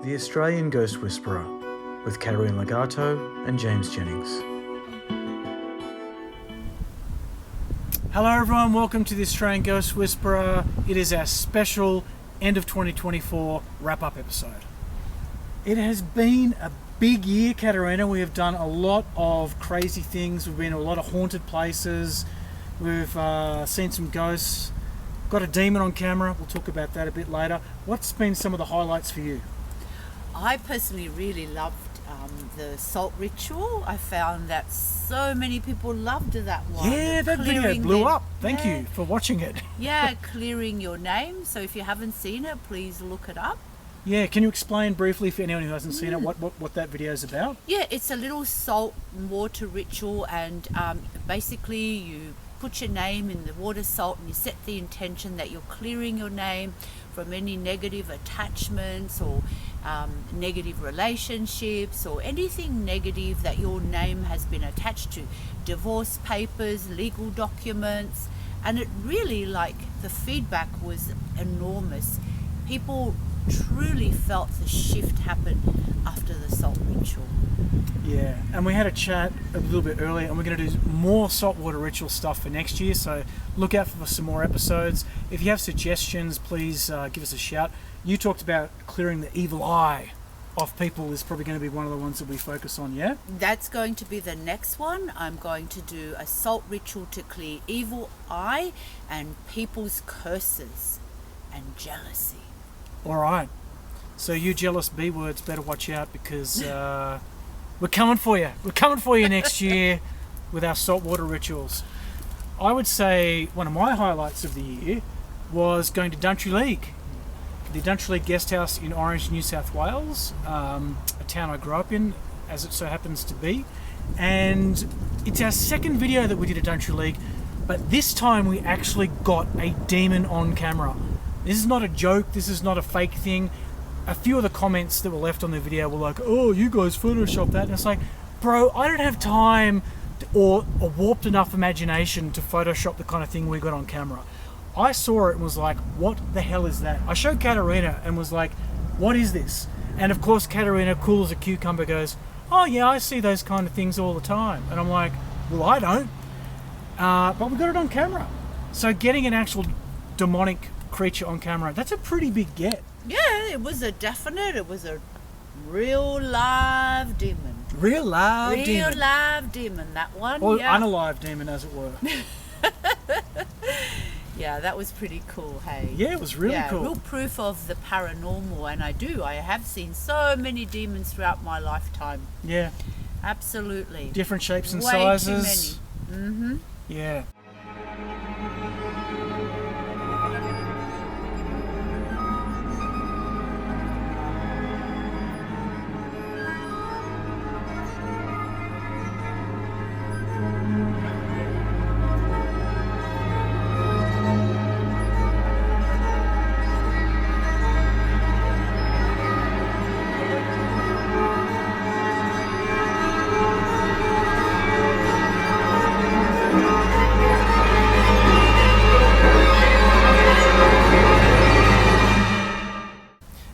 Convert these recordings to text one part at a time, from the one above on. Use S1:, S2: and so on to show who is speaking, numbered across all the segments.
S1: The Australian Ghost Whisperer with Katerina Legato and James Jennings. Hello everyone, welcome to the Australian Ghost Whisperer. It is our special end of 2024 wrap-up episode. It has been a big year, Katerina. We have done a lot of crazy things. We've been to a lot of haunted places. We've seen some ghosts. Got a demon on camera. We'll talk about that a bit later. What's been some of the highlights for you?
S2: I personally really loved the salt ritual. I found that so many people loved that one.
S1: Yeah, that video blew up. Thank you for watching it.
S2: Yeah, clearing your name. So if you haven't seen it, please look it up.
S1: Yeah, can you explain briefly for anyone who hasn't seen it what that video is about?
S2: Yeah, it's a little salt and water ritual, and basically you put your name in the water salt and you set the intention that you're clearing your name from any negative attachments or negative relationships or anything negative that your name has been attached to. Divorce papers, legal documents, and it really, the feedback was enormous. People truly felt the shift happen after the salt ritual.
S1: Yeah, and we had a chat a little bit earlier, and we're going to do more saltwater ritual stuff for next year, so look out for some more episodes. If you have suggestions, please give us a shout. You talked about clearing the evil eye off people is probably going to be one of the ones that we focus on, yeah?
S2: That's going to be the next one. I'm going to do a salt ritual to clear evil eye and people's curses and jealousy.
S1: All right. So you jealous B-words better watch out, because we're coming for you. We're coming for you next year with our saltwater rituals. I would say one of my highlights of the year was going to Duntry League. The Duntry League Guest House in Orange, New South Wales, a town I grew up in, as it so happens to be. And it's our second video that we did at Duntry League, but this time we actually got a demon on camera. This is not a joke, this is not a fake thing. A few of the comments that were left on the video were like, oh, you guys photoshopped that. And it's like, bro, I don't have time or a warped enough imagination to photoshop the kind of thing we got on camera. I saw it and was like, what the hell is that? I showed Katerina and was like, what is this? And of course, Katerina, cool as a cucumber, goes, oh yeah, I see those kind of things all the time. And I'm like, well, I don't. But we got it on camera. So getting an actual demonic creature on camera, that's a pretty big get.
S2: Yeah, it was a real live demon.
S1: Real live
S2: demon, that one.
S1: Or
S2: yeah.
S1: unalive demon, as it were.
S2: Yeah, that was pretty cool, hey?
S1: Yeah, it was really cool.
S2: Real proof of the paranormal, and I have seen so many demons throughout my lifetime.
S1: Yeah.
S2: Absolutely.
S1: Different shapes and
S2: Way
S1: sizes.
S2: Too many. Mm-hmm.
S1: Yeah.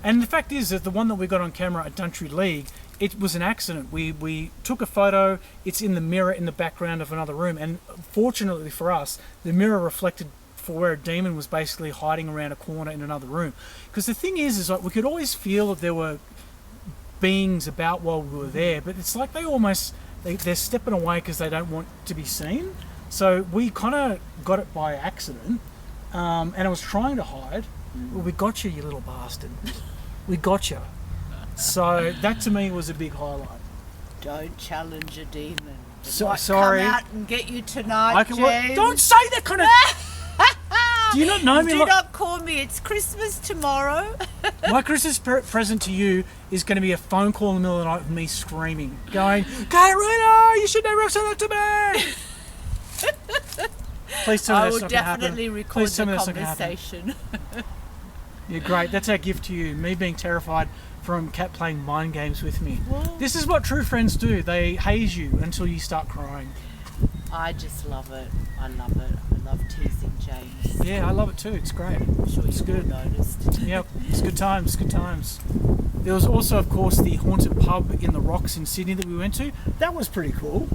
S1: And the fact is that the one that we got on camera at Duntry League, it was an accident. We took a photo, it's in the mirror in the background of another room, and fortunately for us, the mirror reflected for where a demon was basically hiding around a corner in another room. Because the thing is like we could always feel that there were beings about while we were there, but it's like they're stepping away because they don't want to be seen. So we kind of got it by accident, and I was trying to hide. Well, we got you, you little bastard. We got you. So that to me was a big highlight.
S2: Don't challenge a demon.
S1: Sorry.
S2: Come out and get you tonight, James.
S1: Don't say that kind of... Do you not know me?
S2: Do not call me. It's Christmas tomorrow.
S1: My Christmas present to you is going to be a phone call in the middle of the night with me screaming, going, Katerina, you should never have said that to me. Please tell me
S2: I
S1: that's
S2: will
S1: not going to happen.
S2: definitely record the conversation.
S1: Yeah, great. That's our gift to you. Me being terrified from Kat playing mind games with me.
S2: Well,
S1: this is what true friends do. They haze you until you start crying.
S2: I just love it. I love it. I love teasing James.
S1: Yeah, I love it too. It's great.
S2: I'm sure
S1: It's
S2: you've
S1: good.
S2: all noticed.
S1: Yep, it's good times, good times. There was also, of course, the haunted pub in the Rocks in Sydney that we went to. That was pretty cool.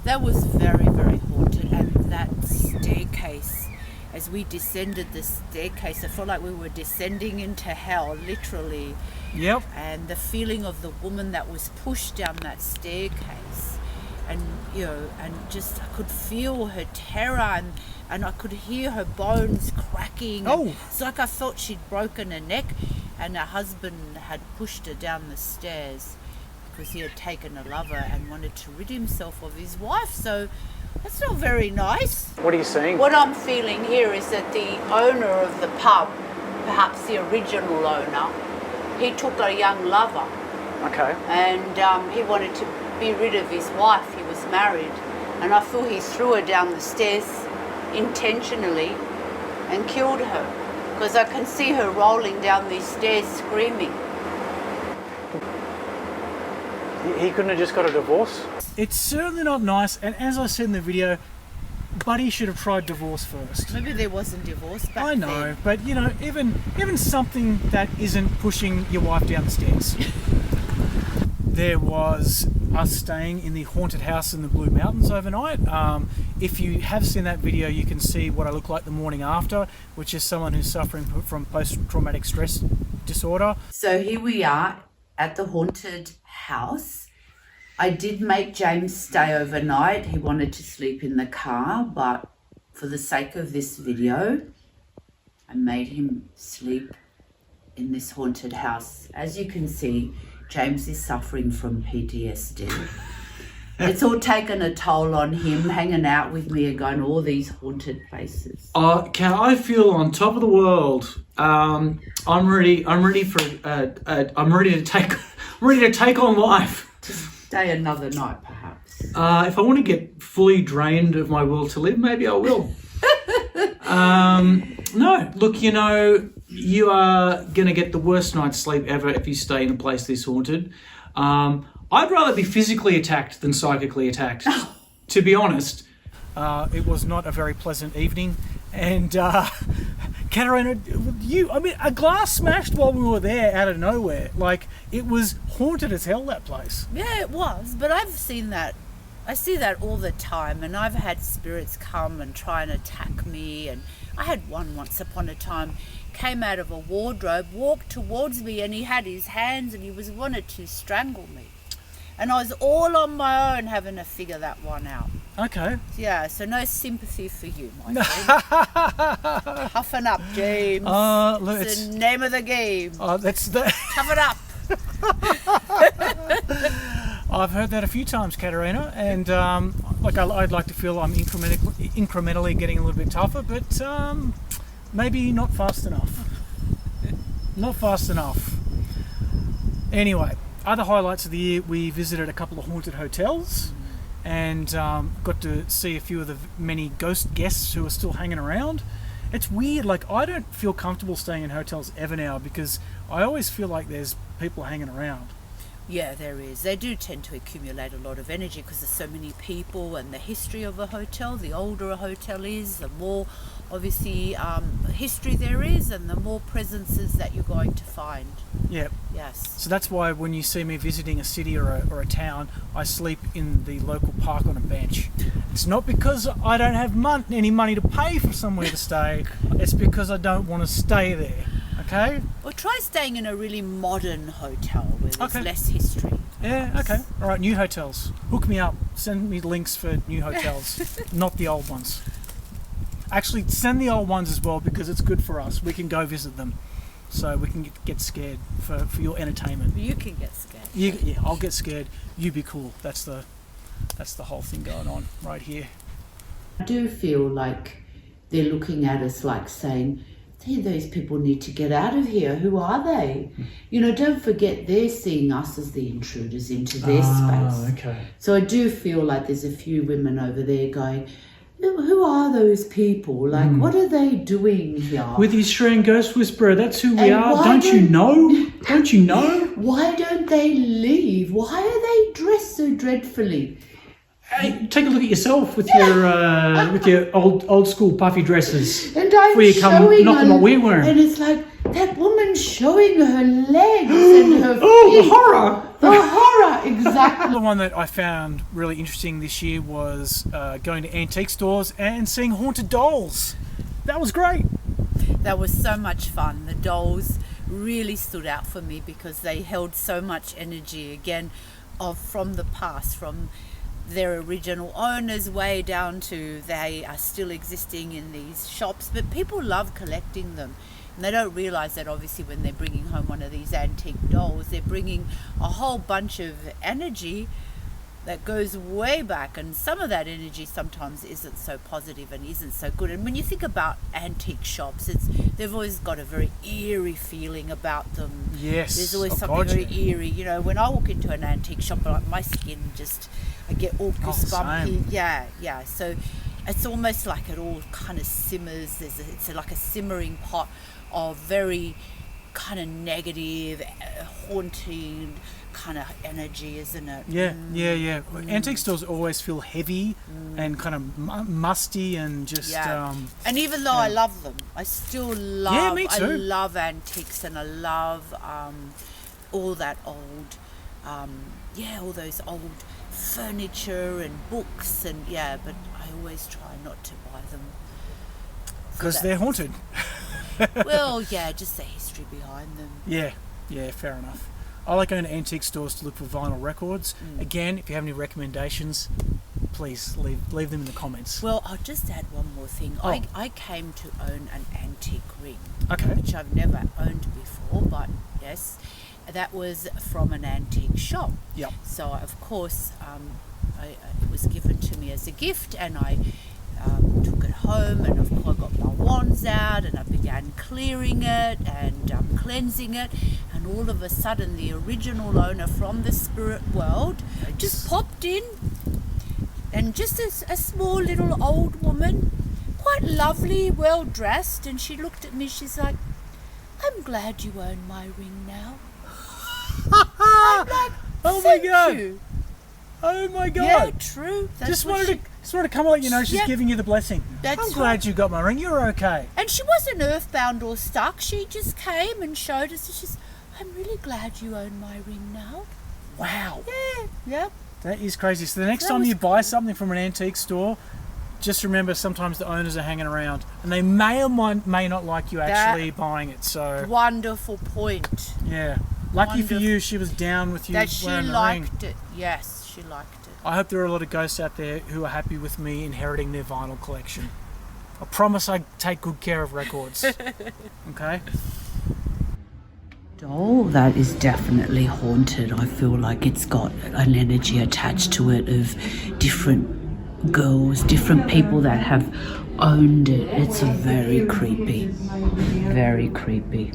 S2: That was very, very haunted, and that staircase, as we descended the staircase, I felt like we were descending into hell, literally.
S1: Yep.
S2: And the feeling of the woman that was pushed down that staircase, and and just I could feel her terror, and I could hear her bones cracking.
S1: Oh.
S2: It's like I felt she'd broken her neck, and her husband had pushed her down the stairs because he had taken a lover and wanted to rid himself of his wife. So that's not very nice.
S1: What are you seeing?
S2: What I'm feeling here is that the owner of the pub, perhaps the original owner, he took a young lover.
S1: Okay.
S2: And he wanted to be rid of his wife. He was married, and I feel he threw her down the stairs intentionally and killed her, because I can see her rolling down these stairs screaming.
S1: He couldn't have just got a divorce? It's certainly not nice, and as I said in the video, Buddy should have tried divorce first.
S2: Maybe there wasn't divorce back
S1: I know,
S2: then.
S1: but even something that isn't pushing your wife down the stairs. There was us staying in the haunted house in the Blue Mountains overnight. If you have seen that video, you can see what I look like the morning after, which is someone who's suffering from post-traumatic stress disorder.
S2: So here we are at the haunted house. I did make James stay overnight. He wanted to sleep in the car, but for the sake of this video, I made him sleep in this haunted house. As you can see, James is suffering from PTSD. It's all taken a toll on him, hanging out with me and going to all these haunted places.
S3: I feel on top of the world. I'm ready to take on life.
S2: Stay another night, perhaps.
S3: If I want to get fully drained of my will to live, maybe I will. No, look, you are going to get the worst night's sleep ever if you stay in a place this haunted. I'd rather be physically attacked than psychically attacked, to be honest.
S1: It was not a very pleasant evening, and Katerina, a glass smashed while we were there out of nowhere. Like, it was haunted as hell, that place.
S2: Yeah, it was, but I've seen that. I see that all the time, and I've had spirits come and try and attack me, and I had one once upon a time, came out of a wardrobe, walked towards me, and he had his hands and he wanted to strangle me. And I was all on my own having to figure that one out.
S1: Okay.
S2: Yeah, so no sympathy for you, my friend. Toughen up, James. It's the name of the game. Toughen up.
S1: I've heard that a few times, Katerina, and I'd like to feel I'm incrementally getting a little bit tougher, but maybe not fast enough. Not fast enough. Anyway, other highlights of the year, we visited a couple of haunted hotels and got to see a few of the many ghost guests who are still hanging around. It's weird, I don't feel comfortable staying in hotels ever now because I always feel like there's people hanging around.
S2: Yeah, there is. They do tend to accumulate a lot of energy because there's so many people, and the history of a hotel, the older a hotel is, the more obviously history there is, and the more presences that you're going to find.
S1: Yeah.
S2: Yes.
S1: So that's why when you see me visiting a city or a town, I sleep in the local park on a bench. It's not because I don't have any money to pay for somewhere to stay. It's because I don't want to stay there. Okay?
S2: Or try staying in a really modern hotel where there's less history.
S1: Yeah, okay. All right, new hotels. Hook me up. Send me links for new hotels, not the old ones. Actually, send the old ones as well because it's good for us. We can go visit them. So we can get scared for your entertainment.
S2: You can get scared.
S1: Yeah, I'll get scared. You be cool. That's the whole thing going on right here.
S2: I do feel like they're looking at us like saying, those people need to get out of here. Who are they? Don't forget they're seeing us as the intruders into their space.
S3: Okay.
S2: So I do feel like there's a few women over there going, who are those people? Like, what are they doing here?
S3: With the Australian Ghost Whisperer, that's who we are. Don't you know? Don't you know?
S2: Why don't they leave? Why are they dressed so dreadfully?
S3: Hey, take a look at yourself with your old school puffy dresses.
S2: And I'm
S3: Before you come
S2: showing
S3: knocking
S2: her,
S3: what we're wearing.
S2: and it's like that woman showing her legs and her
S3: Oh, the
S2: feet.
S3: horror!
S2: The horror, exactly.
S1: The one that I found really interesting this year was going to antique stores and seeing haunted dolls. That was great.
S2: That was so much fun. The dolls really stood out for me because they held so much energy again from the past, from their original owners way down to they are still existing in these shops. But people love collecting them. And they don't realize that obviously when they're bringing home one of these antique dolls, they're bringing a whole bunch of energy that goes way back, and some of that energy sometimes isn't so positive and isn't so good. And when you think about antique shops, they've always got a very eerie feeling about them.
S1: Yes.
S2: There's always
S1: Oh,
S2: something
S1: God,
S2: very
S1: yeah.
S2: eerie. You know, when I walk into an antique shop, like my skin I get all goosebumpy.
S1: same.
S2: Yeah. So it's almost like it all kind of simmers. It's like a simmering pot of very kind of negative, haunting kind of energy, isn't it?
S1: Yeah. Antique stores always feel heavy and kind of musty and just.
S2: Yeah. And even though I love them, I still love.
S1: Yeah, me too.
S2: I love antiques, and I love all that old, all those old furniture and books, and but I always try not to buy them
S1: Because they're haunted.
S2: Well, just the history behind them.
S1: Yeah, fair enough. I like going to antique stores to look for vinyl records. Again, if you have any recommendations, please leave them in the comments.
S2: Well, I'll just add one more thing.
S1: Oh.
S2: I came to own an antique ring,
S1: Okay.
S2: which I've never owned before, but yes, that was from an antique shop.
S1: Yep.
S2: So, of course, it was given to me as a gift, and I took it home, and of course I got my wands out and I began clearing it and cleansing it, and all of a sudden the original owner from the spirit world just popped in, and just a small little old woman, quite lovely, well dressed, and she looked at me, she's like, "I'm glad you own my ring now." I'm like,
S1: Oh my
S2: "Thank
S1: God.
S2: you."
S1: Oh my God.
S2: Yeah, true. That's
S1: Just
S2: what
S1: wanted to come and let you know she's
S2: Yep.
S1: giving you the blessing.
S2: That's
S1: I'm glad
S2: right.
S1: you got my ring. You're okay.
S2: And she wasn't earthbound or stuck. She just came and showed us. And she's, "I'm really glad you own my ring now."
S1: Wow.
S2: Yeah, yep.
S1: That is crazy. So the next
S2: That
S1: time
S2: was
S1: you buy something from an antique store, just remember sometimes the owners are hanging around and they may or may not like you actually buying it. So
S2: Wonderful point.
S1: yeah, lucky for
S2: Wonderful.
S1: you, she was down with you
S2: That she
S1: wearing the ring.
S2: liked it. Yes, she liked it.
S1: I hope there are a lot of ghosts out there who are happy with me inheriting their vinyl collection. I promise I take good care of records. Okay?
S4: Doll that is definitely haunted. I feel like it's got an energy attached to it of different girls, different people that have owned it. It's very creepy. Very creepy.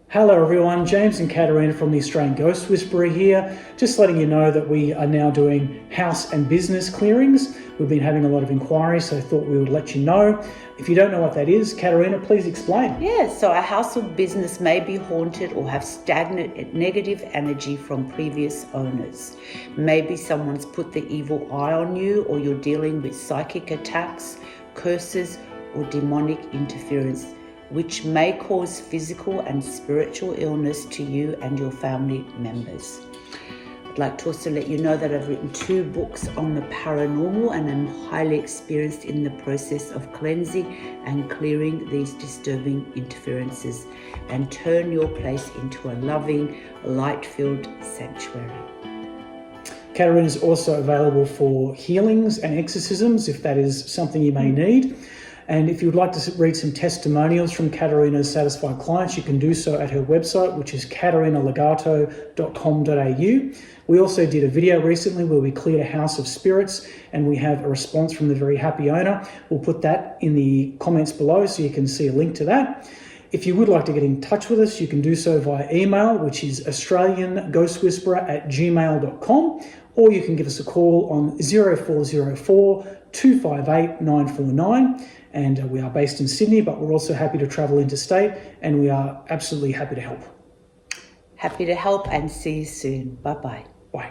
S3: Hello everyone, James and Katarina from the Australian Ghost Whisperer here. Just letting you know that we are now doing house and business clearings. We've been having a lot of inquiries, so I thought we would let you know. If you don't know what that is, Katarina, please explain.
S4: Yes, so a house or business may be haunted or have stagnant negative energy from previous owners. Maybe someone's put the evil eye on you, or you're dealing with psychic attacks, curses, or demonic interference, which may cause physical and spiritual illness to you and your family members. I'd like to also let you know that I've written 2 books on the paranormal, and I'm highly experienced in the process of cleansing and clearing these disturbing interferences and turn your place into a loving, light-filled sanctuary.
S3: Katarina is also available for healings and exorcisms if that is something you may need. And if you would like to read some testimonials from Katarina's satisfied clients, you can do so at her website, which is katarinalegato.com.au. We also did a video recently where we cleared a house of spirits, and we have a response from the very happy owner. We'll put that in the comments below so you can see a link to that. If you would like to get in touch with us, you can do so via email, which is australianghostwhisperer@gmail.com, or you can give us a call on 0404 258 949. And we are based in Sydney, but we're also happy to travel interstate, and we are absolutely happy to help.
S4: Happy to help and see you soon. Bye-bye. Bye.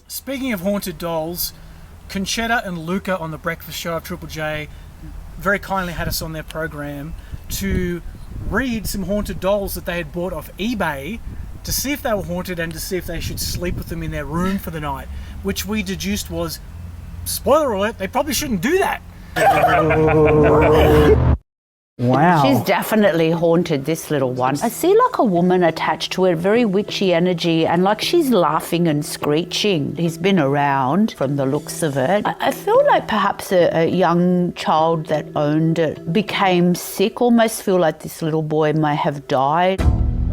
S1: Speaking of haunted dolls, Conchetta and Luca on the Breakfast Show of Triple J very kindly had us on their program to read some haunted dolls that they had bought off eBay to see if they were haunted and to see if they should sleep with them in their room for the night, which we deduced was, spoiler alert, they probably shouldn't do that.
S3: Wow.
S4: She's definitely haunted, this little one. I see like a woman attached to it, very witchy energy, and like she's laughing and screeching. He's been around from the looks of it. I feel like perhaps a young child that owned it became sick, almost feel like this little boy may have died.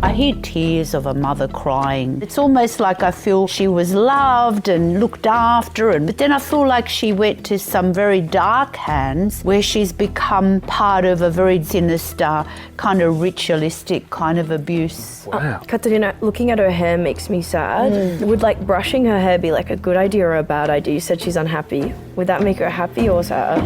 S4: I hear tears of a mother crying. It's almost like I feel she was loved and looked after, but then I feel like she went to some very dark hands where she's become part of a very sinister, kind of ritualistic kind of abuse.
S5: Wow. Katerina, looking at her hair makes me sad. Would like brushing her hair be like a good idea or a bad idea? You said she's unhappy. Would that make her happy or sad?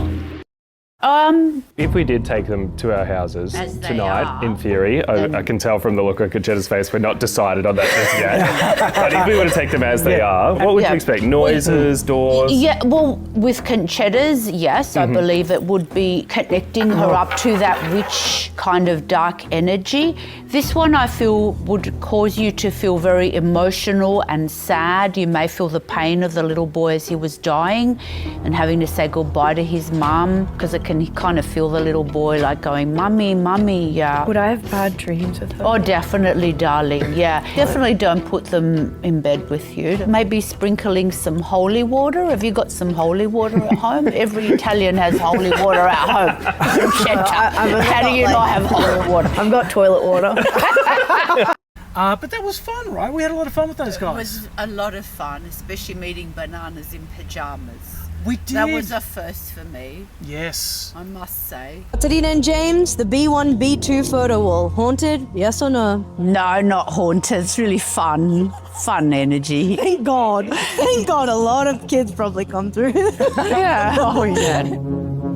S6: If we did take them to our houses
S2: As they
S6: tonight,
S2: are.
S6: in theory, I can tell from the look on Conchetta's face, we're not decided on that just yet. But if we were to take them as they are, what would you expect? Noises, doors?
S4: Yeah, well, with Conchetta's, yes, I believe it would be connecting her up to that witch kind of dark energy. This one I feel would cause you to feel very emotional and sad. You may feel the pain of the little boy as he was dying and having to say goodbye to his mum, because it can kind of feel the little boy like going, mummy, mummy, yeah.
S5: Would I have bad dreams with her?
S4: Oh, definitely, darling, yeah. Definitely don't put them in bed with you. Maybe sprinkling some holy water. Have you got some holy water at home? Every Italian has holy water at home. How do you not have holy water?
S5: I've got toilet water.
S1: But that was fun, right? We had a lot of fun with those
S2: It
S1: guys.
S2: was a lot of fun, especially meeting bananas in pyjamas.
S1: We did.
S2: That was a first for me,
S1: Yes.
S2: I must say.
S7: Katerina and James, the B1, B2 photo wall. Haunted? Yes or no?
S4: No, not haunted. It's really fun. Fun energy.
S7: Thank God. Thank God a lot of kids probably come through.
S4: Yeah. Oh, yeah.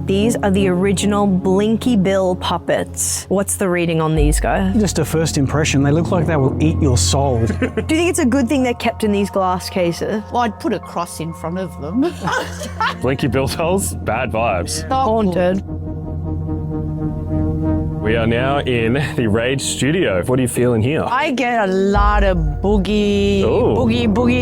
S5: These are the original Blinky Bill puppets. What's the reading on these guys?
S8: Just a first impression, they look like they will eat your soul.
S5: Do you think it's a good thing they're kept in these glass cases?
S4: Well, I'd put a cross in front of them.
S6: Blinky Bill dolls? Bad vibes.
S5: Haunted.
S6: We are now in the Rage studio. What are you feeling here?
S4: I get a lot of boogie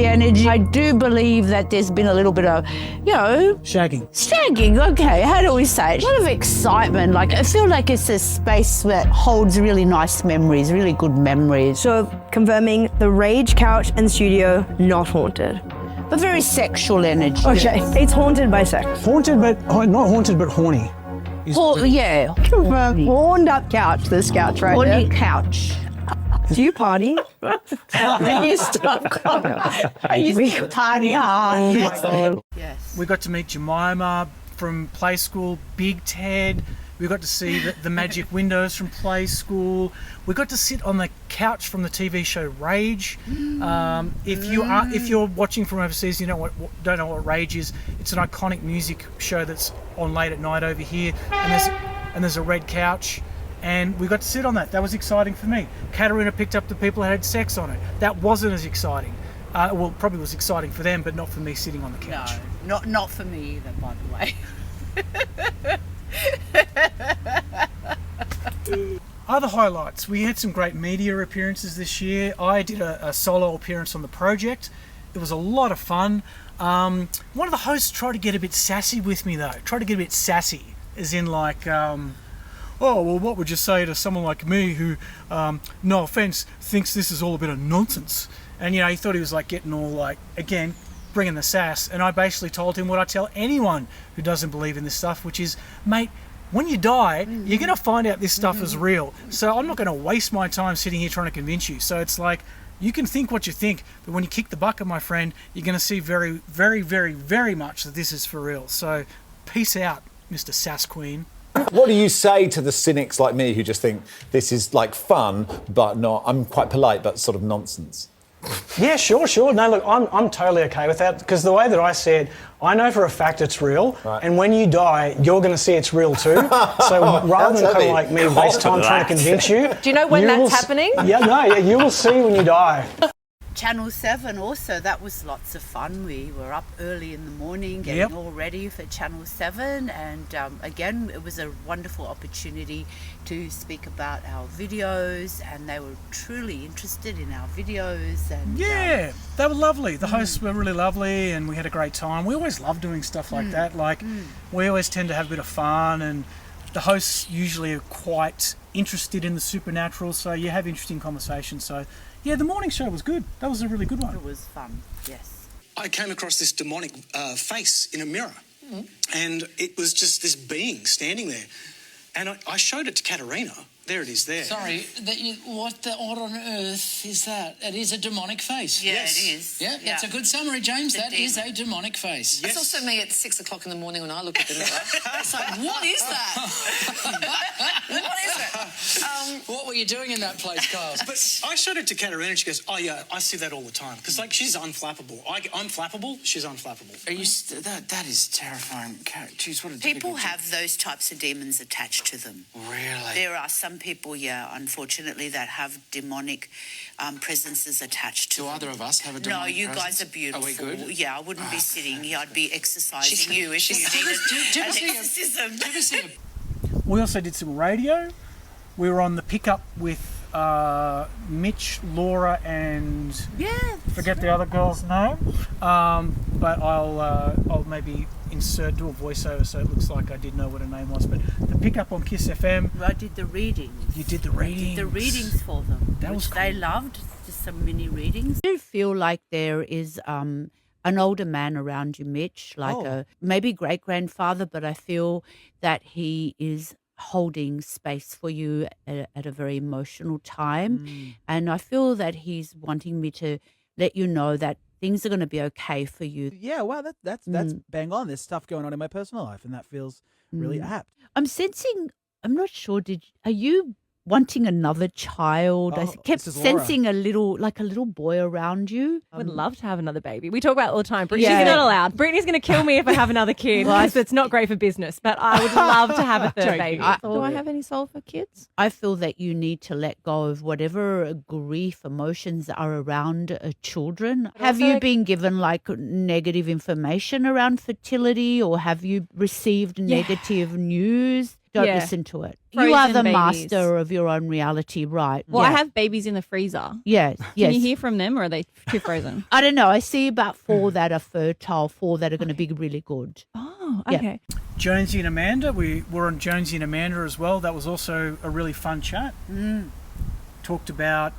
S4: energy. I do believe that there's been a little bit of,
S8: Shagging.
S4: shagging, okay, how do we say it? A lot of excitement. Like, I feel like it's a space that holds really nice memories, really good memories.
S5: So, confirming the Rage couch and studio, not haunted.
S4: But very sexual energy.
S5: Okay, it's haunted by sex.
S8: Haunted, but not haunted, but horny.
S4: Yeah.
S5: Horned up couch, this couch right
S4: Horny
S5: here.
S4: couch.
S5: Do you party?
S4: You stop. Party hard.
S2: Yes.
S1: We got to meet Jemima from Play School, Big Ted. We got to see the magic windows from Play School. We got to sit on the couch from the TV show Rage. If you're watching from overseas, you don't know what Rage is. It's an iconic music show that's on late at night over here, and there's a red couch, and we got to sit on that. That was exciting for me. Katerina picked up the people that had sex on it. That wasn't as exciting. Well, probably was exciting for them, but not for me sitting on the couch.
S2: No, not for me either, by the way.
S1: Other highlights, we had some great media appearances this year. I did a solo appearance on the project. It was a lot of fun. One of the hosts tried to get a bit sassy with me though. As in like, oh, well, what would you say to someone like me who, no offense, thinks this is all a bit of nonsense? And he thought he was like getting all like, again, bringing the sass. And I basically told him what I tell anyone who doesn't believe in this stuff, which is, mate, when you die, you're going to find out this stuff is real. So I'm not going to waste my time sitting here trying to convince you. So it's like, you can think what you think, but when you kick the bucket, my friend, you're going to see very, very, very, very much that this is for real. So peace out, Mr. Sass Queen.
S9: What do you say to the cynics like me who just think this is like fun, but not, I'm quite polite, but sort of nonsense?
S8: Yeah, sure. No, look, I'm totally okay with that because the way that I see it, I know for a fact it's real, and when you die, you're going to see it's real too. So rather than kind of like me waste time trying to convince you,
S10: do you know when that's happening?
S8: Yeah, you will see when you die.
S2: Channel 7 also, that was lots of fun. We were up early in the morning getting all ready for Channel 7, and again it was a wonderful opportunity to speak about our videos, and they were truly interested in our videos. And
S1: they were lovely. The hosts were really lovely and we had a great time. We always love doing stuff like that. Like we always tend to have a bit of fun, and the hosts usually are quite interested in the supernatural, so you have interesting conversations. So yeah, the morning show was good. That was a really good one.
S2: It was fun, yes.
S11: I came across this demonic face in a mirror, and it was just this being standing there. And I showed it to Katerina. There it is there.
S12: Sorry, what on earth is that? It is a demonic face.
S2: Yeah, it is.
S12: Yeah, that's a good summary, James. That is a demonic face.
S10: It's also me at 6 o'clock in the morning when I look at the mirror. It's like, what is that? What is it?
S12: What were you doing in that place, Kyle?
S11: But I showed it to Katerina and she goes, oh yeah, I see that all the time. Because like she's unflappable. I'm flappable, she's unflappable.
S12: Are you that is terrifying. Jeez, what a
S2: People have those types of demons attached to them.
S12: Really?
S2: There are some people, unfortunately, that have demonic presences attached to them.
S12: Do either of us have a demonic
S2: No, you
S12: presence?
S2: guys are beautiful.
S12: Are we good?
S2: Yeah, I wouldn't be sitting here. I'd be exercising you if you needed an exorcism.
S1: We also did some radio. We were on the pickup with Mitch, Laura, and forget the other girl's name. But I'll maybe do a voiceover so it looks like I did know what her name was. But the pickup on Kiss FM.
S2: I did the readings.
S1: You did the readings.
S2: I did the readings for them, which they loved. Just some mini readings. I do feel like there is an older man around you, Mitch, like a maybe great grandfather, but I feel that he is holding space for you at a very emotional time, and I feel that he's wanting me to let you know that things are going to be okay for you.
S13: Yeah, wow, that's bang on. There's stuff going on in my personal life, and that feels really apt.
S2: I'm sensing. I'm not sure. Are you wanting another child? I kept sensing a little boy around you.
S10: I would love to have another baby. We talk about it all the time. She's not allowed. Brittany's going to kill me if I have another kid. Because it's not great for business, but I would love to have a third baby. Do I have any soul for kids?
S2: I feel that you need to let go of whatever grief, emotions are around children. Have you been given like negative information around fertility, or have you received negative news? Don't listen to it.
S10: Frozen
S2: you are the
S10: babies.
S2: master of your own reality, right?
S10: Well, I have babiys in the freezer.
S2: Yes.
S10: Can you hear from them, or are they too frozen?
S2: I don't know. I see about 4 that are fertile, 4 that are going to be really good.
S10: Oh, okay.
S1: Jonesy and Amanda, we were on Jonesy and Amanda as well. That was also a really fun chat. Talked about,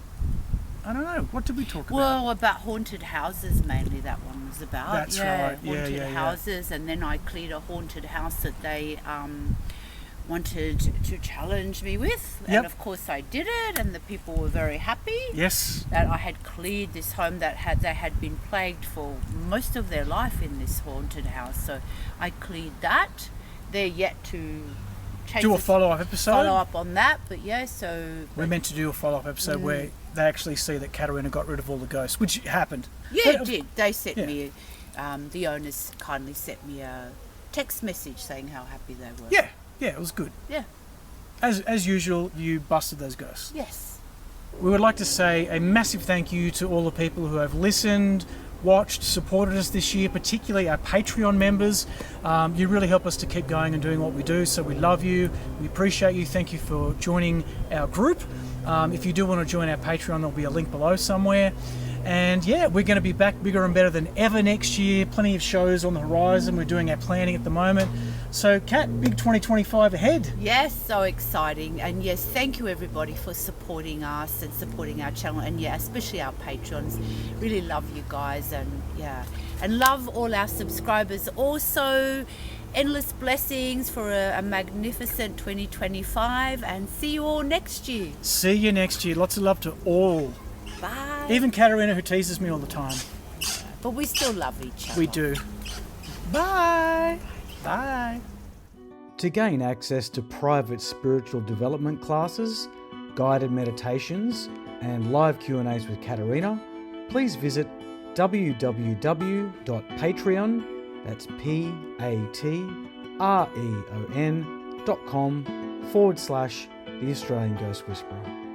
S1: I don't know, what did we talk about?
S2: Well, about haunted houses mainly, that one was about.
S1: That's right.
S2: Haunted houses, and then I cleared a haunted house that they wanted to challenge me with, and of course I did it, and the people were very happy.
S1: Yes,
S2: that I had cleared this home that they had been plagued for most of their life in this haunted house. So I cleared that. They're yet to
S1: do a follow-up episode.
S2: Follow up on that, but
S1: we're meant to do a follow-up episode where they actually see that Katerina got rid of all the ghosts, which happened.
S2: Yeah, it did. They sent me. The owners kindly sent me a text message saying how happy they were.
S1: Yeah, it was good.
S2: Yeah.
S1: As usual, you busted those ghosts.
S2: Yes.
S1: We would like to say a massive thank you to all the people who have listened, watched, supported us this year, particularly our Patreon members. You really help us to keep going and doing what we do, so we love you. We appreciate you. Thank you for joining our group. If you do want to join our Patreon, there'll be a link below somewhere. And yeah, we're going to be back bigger and better than ever next year. Plenty of shows on the horizon. We're doing our planning at the moment. So, Kat, big 2025 ahead.
S2: Yes, so exciting. And yes, thank you everybody for supporting us and supporting our channel. And yeah, especially our patrons. Really love you guys, and love all our subscribers. Also, endless blessings for a magnificent 2025, and see you all next year.
S1: See you next year. Lots of love to all.
S2: Bye.
S1: Even Katerina, who teases me all the time.
S2: But we still love each other.
S1: We do. Bye. Bye.
S14: To gain access to private spiritual development classes, guided meditations, and live Q&As with Katerina, please visit www.patreon, that's patreon.com/The Australian Ghost Whisperer.